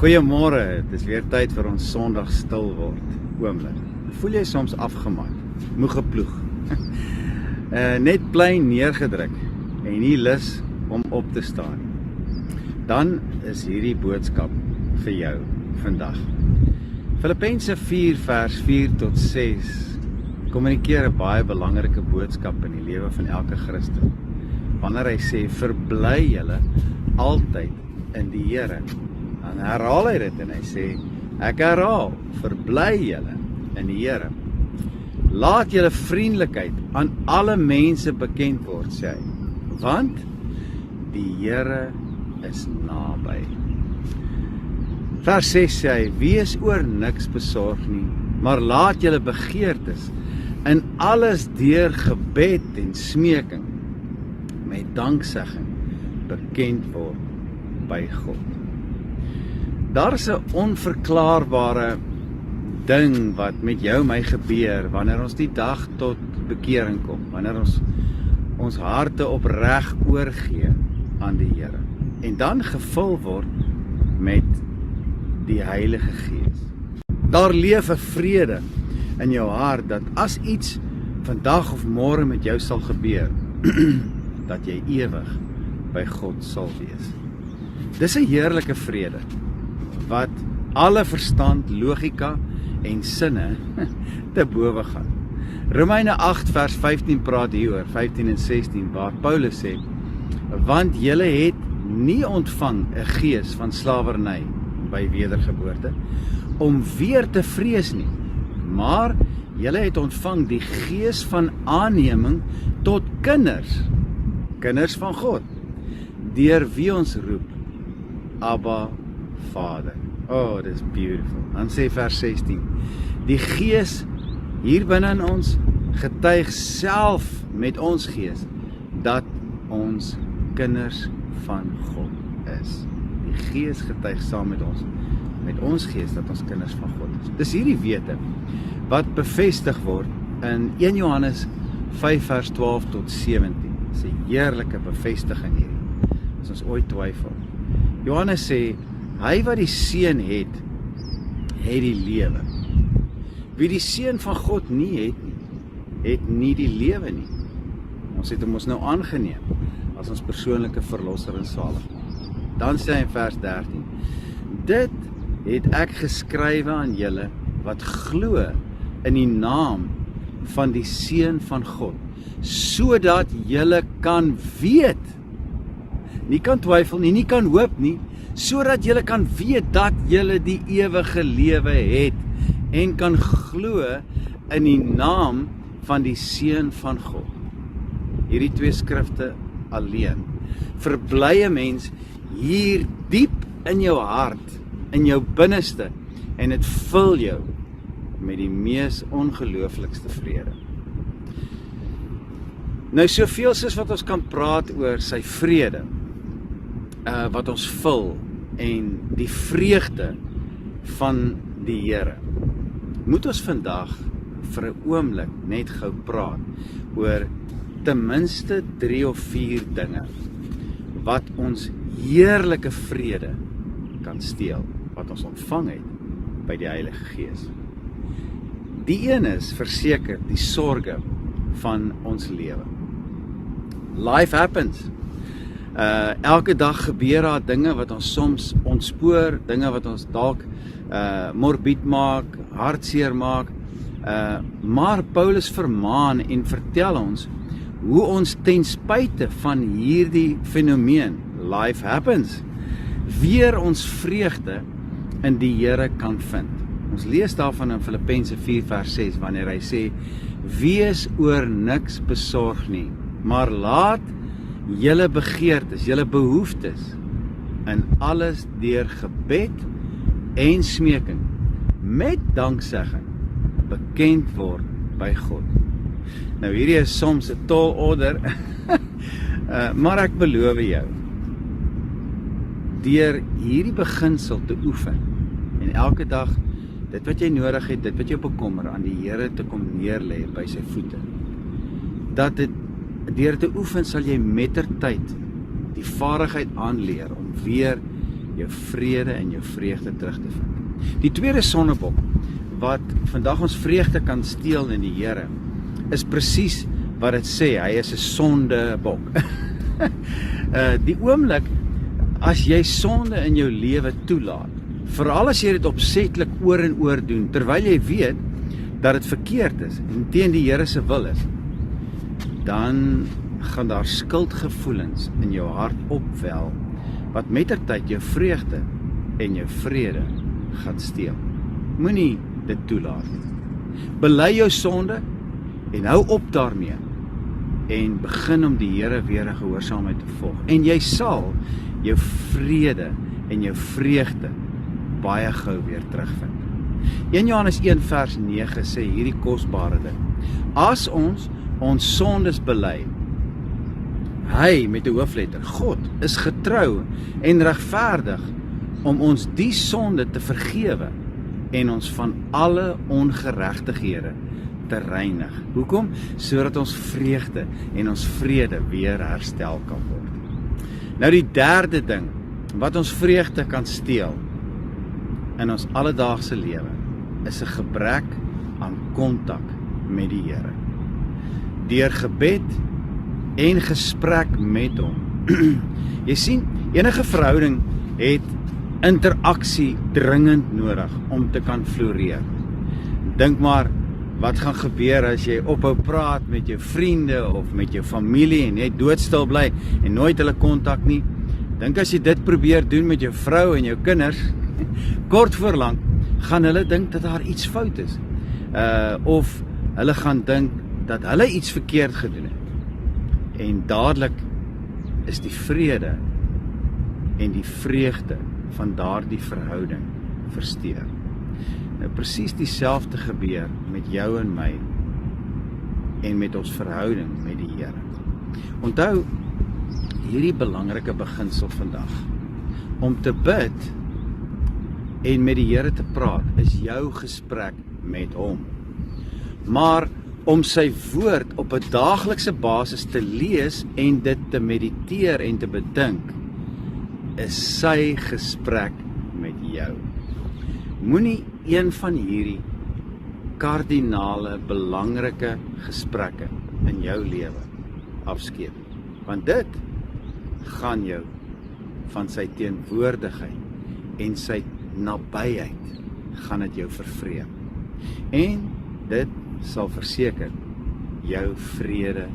Goeiemôre, het is weer tyd vir ons Sondag stil word oomblik. Voel jy soms afgemaak, moeg geploeg, net plein neergedruk en nie lus om op te staan? Dan is hierdie boodskap vir jou vandag. Filippense 4 vers 4 tot 6 kommunikeer 'n baie belangrike boodskap in die lewe van elke Christen. Wanneer hy sê, verbly julle altyd in die Here. Dan herhaal hy dit en hy sê, ek herhaal, verbly julle in die Here. Laat julle vriendelikheid aan alle mense bekend word, sê hy, want die Here is naby. Vers 6 sê hy, wees oor niks besorg nie, maar laat julle begeertes in alles deur gebed en smeking met danksegging bekend word by God. Daar is 'n onverklaarbare ding wat met jou en my gebeur wanneer ons die dag tot bekering kom, wanneer ons harte opreg oorgee aan die Here en dan gevul word met die Heilige Gees. Daar leef 'n vrede in jou hart dat as iets vandag of môre met jou sal gebeur, dat jy ewig by God sal wees. Dis 'n heerlike vrede wat alle verstand, logika en sinne te bowe gaan. Romeine 8 vers 15 praat hieroor, 15 en 16, waar Paulus sê, want julle het nie ontvang 'n gees van slawerny by wedergeboorte, om weer te vrees nie, maar julle het ontvang die gees van aanneming tot kinders van God, deur wie ons roep, Abba, Vader. Oh, dis beautiful. Dan sê vers 16, die Gees hier binne in ons getuig self met ons gees dat ons kinders van God is. Die Gees getuig saam met ons gees dat ons kinders van God is. Dis hierdie wete wat bevestig word in 1 Johannes 5 vers 12 tot 17. Dis 'n heerlike bevestiging hierdie, as ons ooit twyfel. Johannes sê, hy wat die Seun het die lewe. Wie die Seun van God nie het nie die lewe nie. Ons het hom nou aangeneem as ons persoonlike verlosser en zaligmaker. Dan sê hy in vers 13, dit het ek geskrywe aan julle wat glo in die naam van die Seun van God, sodat julle kan weet, nie kan twyfel nie, nie kan hoop nie, sodat julle kan weet dat julle die ewige lewe het en kan glo in die naam van die Seun van God. Hierdie twee skrifte alleen verbly 'n mens hier diep in jou hart, in jou binneste, en dit vul jou met die mees ongelooflikste vrede. Nou soveel soos wat ons kan praat oor sy vrede, wat ons vul, en die vreugde van die Here, moet ons vandag vir 'n oomblik net gou praat oor ten minste 3 of 4 dinge wat ons heerlike vrede kan steel, wat ons ontvang het by die Heilige Gees. Die een is verseker die sorge van ons lewe. Life happens. Elke dag gebeur daar dinge wat ons soms ontspoor, dinge wat ons dalk morbied maak, hartseer maak, maar Paulus vermaan en vertel ons hoe ons ten spyte van hierdie fenomeen, life happens, weer ons vreugde in die Here kan vind. Ons lees daarvan in Filippense 4 vers 6, wanneer hy sê, wees oor niks besorg nie, maar laat julle begeertes, julle behoeftes in alles deur gebed en smeking met danksegging bekend word by God. Nou hierdie is soms 'n tall order, maar ek beloof jou, deur hierdie beginsel te oefen en elke dag dit wat jy nodig het, dit wat jou bekommer, aan die Here te kom neerlê by sy voete, dat dit deur te oefen sal jy mettertyd die vaardigheid aanleer om weer jou vrede en jou vreugde terug te vind. Die tweede sondebok wat vandag ons vreugde kan steel in die Here, is presies wat dit sê, hy is 'n sondebok. Die oomblik as jy sonde in jou lewe toelaat, veral as jy dit opsetlik oor en oor doen, terwyl jy weet dat dit verkeerd is en teen die Here se wil is, dan gaan daar skuldgevoelens in jou hart opwel, wat mettertyd jou vreugde en jou vrede gaan steel. Moenie dit toelaat nie. Bely jou sonde en hou op daarmee en begin om die Here weer in gehoorsaamheid te volg. En jy sal jou vrede en jou vreugde baie gou weer terugvind. 1 Johannes 1 vers 9 sê hierdie kosbare ding: as ons sondes bely, hy met 'n hoofletter, God, is getrou en regverdig om ons die sonde te vergewe en ons van alle ongeregtighede te reinig. Hoekom? Sodat ons vreugde en ons vrede weer herstel kan word. Nou die derde ding wat ons vreugde kan steel in ons alledaagse lewe is 'n gebrek aan kontak met die Here. Deur gebed en gesprek met hom. Jy sien, enige verhouding het interaksie dringend nodig om te kan floreer. Dink maar, wat gaan gebeur as jy ophou praat met jou vriende of met jou familie en net doodstil bly en nooit hulle kontak nie? Dink as jy dit probeer doen met jou vrou en jou kinders, kort voor lank gaan hulle dink dat daar iets fout is. Of hulle gaan dink dat hulle iets verkeerd gedoen het. En dadelik is die vrede en die vreugde van daardie verhouding versteur. Nou presies dieselfde gebeur met jou en my en met ons verhouding met die Here. Onthou hierdie belangrike beginsel vandag. Om te bid en met die Here te praat is jou gesprek met hom. Maar om sy woord op 'n daaglikse basis te lees en dit te mediteer en te bedink, is sy gesprek met jou. Moenie een van hierdie kardinale belangrike gesprekke in jou lewe afskeep, want dit gaan jou van sy teenwoordigheid en sy nabyheid gaan dit jou vervreem. En dit sal verseker jou vrede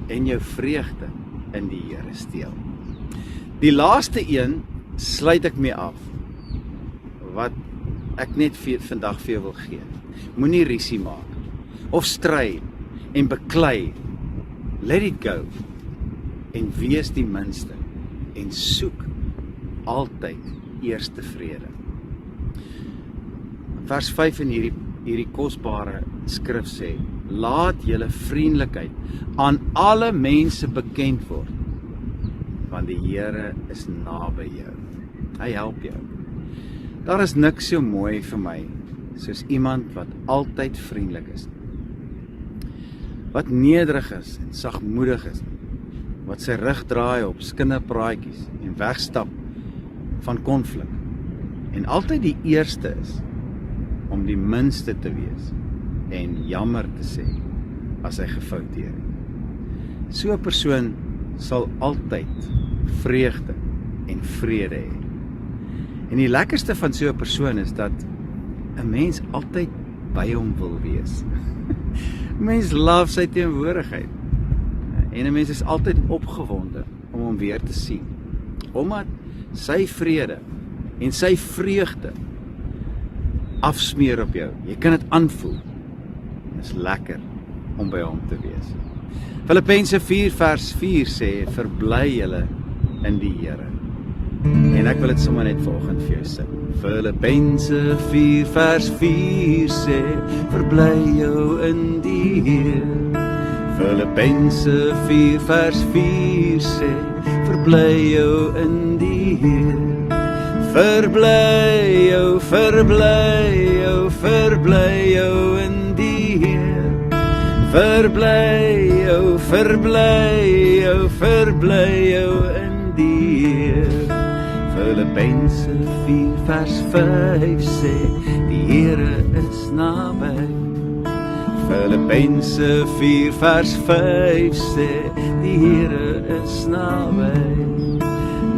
en jou vreugde in die Here steel. Die laaste een sluit ek mee af, wat ek net vandag vir jou wil gee. Moenie rusie maak, of stry en beklei. Let it go, en wees die minste, en soek altyd eerste vrede. Vers 5 in hierdie kosbare skrif sê: laat julle vriendelikheid aan alle mense bekend word, want die Here is naby jou. Hy help jou. Daar is niks so mooi vir my soos iemand wat altyd vriendelik is, wat nederig is en sagmoedig is, wat sy rug draai op skinderpraatjies en wegstap van konflik, en altyd die eerste is om die minste te wees en jammer te sê as hy gefouteer het. So 'n persoon sal altyd vreugde en vrede hê. En die lekkerste van so 'n persoon is dat 'n mens altyd by hom wil wees. 'n Mens love sy teenwoordigheid. En 'n mens is altyd opgewonde om hom weer te sien, omdat sy vrede en sy vreugde afsmeer op jou. Jy kan dit aanvoel. Dit is lekker om by hom te wees. Filippense 4 vers 4 sê: verbly julle in die Here. En ek wil dit sommer net vanoggend vir jou sing. Filippense 4 vers 4 sê: verbly jou in die Here. Filippense 4 vers 4 sê: verbly jou in die Here. Verbly jou, verbly jou, verbly jou in die Here. Verbly jou, verbly jou, verbly jou in die Here. Filippense 4 vers 5 sê, die Here is naby. Filippense 4 vers 5 sê, die Here is naby.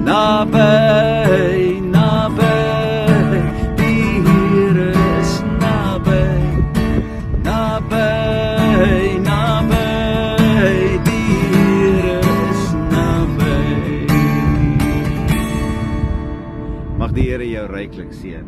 Naby, naby, die Here is naby. Naby, naby, die Here is naby. Mag die Here jou ryklik seën.